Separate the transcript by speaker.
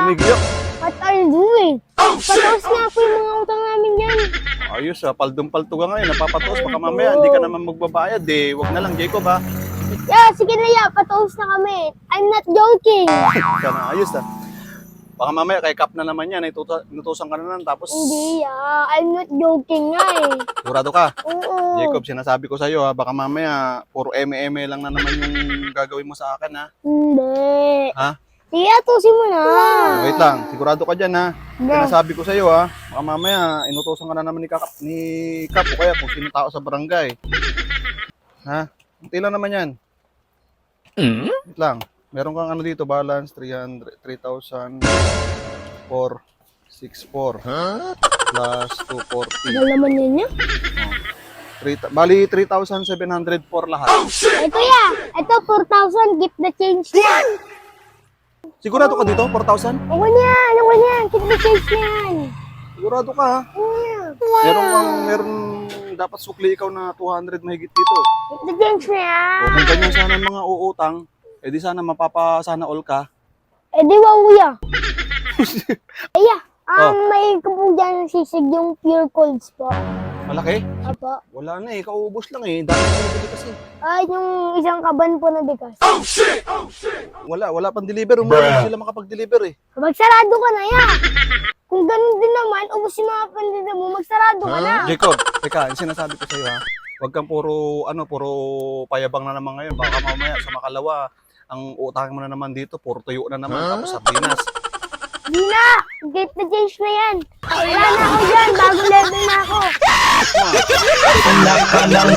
Speaker 1: Umigiyak.
Speaker 2: What are you doing? Pataos nga po yung mga utang namin yan.
Speaker 1: Ayos paldong-palto ka ngayon. Napapataos baka mamaya. Hindi ka naman magbabayad eh. Wag na lang, Jacob ha.
Speaker 2: Yeah, sige na ya, pataos na kami. I'm not joking.
Speaker 1: Sana ayos Baka mamaya kay Cap na naman yan. Inutusan ka na lang tapos...
Speaker 2: Hindi ya, I'm not joking nga eh.
Speaker 1: Sigurado ka.
Speaker 2: Oo.
Speaker 1: Jacob, sinasabi ko sa'yo ha. Baka mamaya puro eme-eme lang na naman yung gagawin mo sa akin ha.
Speaker 2: Hindi.
Speaker 1: Ha?
Speaker 2: Sige, atusin mo na.
Speaker 1: Wait lang. Sigurado ka dyan ha.
Speaker 2: Bro.
Speaker 1: Sinasabi ko sa'yo ha. Baka mamaya inutusan ka na naman ni Cap o kaya kung sino tao sa barangay. Ha? Kunti lang naman yan. Wait lang. Meron kang ano dito, balance, 3,464 plus 240.
Speaker 2: Ano naman yun yun?
Speaker 1: Bali, 3,704 lahat.
Speaker 2: Ito ya, ito 4,000, keep the change yan.
Speaker 1: Sigurado ka dito, 4,000?
Speaker 2: Ako niyan, keep the change yan.
Speaker 1: Sigurado ka ha? Meron dapat sukli ikaw na 200 mahigit dito.
Speaker 2: Keep the change na yan.
Speaker 1: O kung ganyan sana ang mga uutang, edi sana mapapasana all ka.
Speaker 2: Eh di wow ya. Aya, may kapag dyan sisig yung pure colds po.
Speaker 1: Malaki?
Speaker 2: Apo.
Speaker 1: Wala na eh, kaubos lang eh. Dami na nabili kasi.
Speaker 2: Ay, yung isang kaban po na bigas.
Speaker 1: Wala pang deliver. Umuwi sila makapag-deliver eh.
Speaker 2: Magsarado ka na ya. Kung ganun din naman, ubos yung mga pandita mo, magsarado ka na.
Speaker 1: Jacob, teka, yung sinasabi ko sa'yo ha. Huwag kang puro payabang na naman ngayon. Baka mamaya sa makalawa, ang utang mo na naman dito, puro tuyo na naman. Tapos sardinas.
Speaker 2: Di na, get the change na yan. Wala na ako dyan, bago level na ako.
Speaker 3: Anak ka ng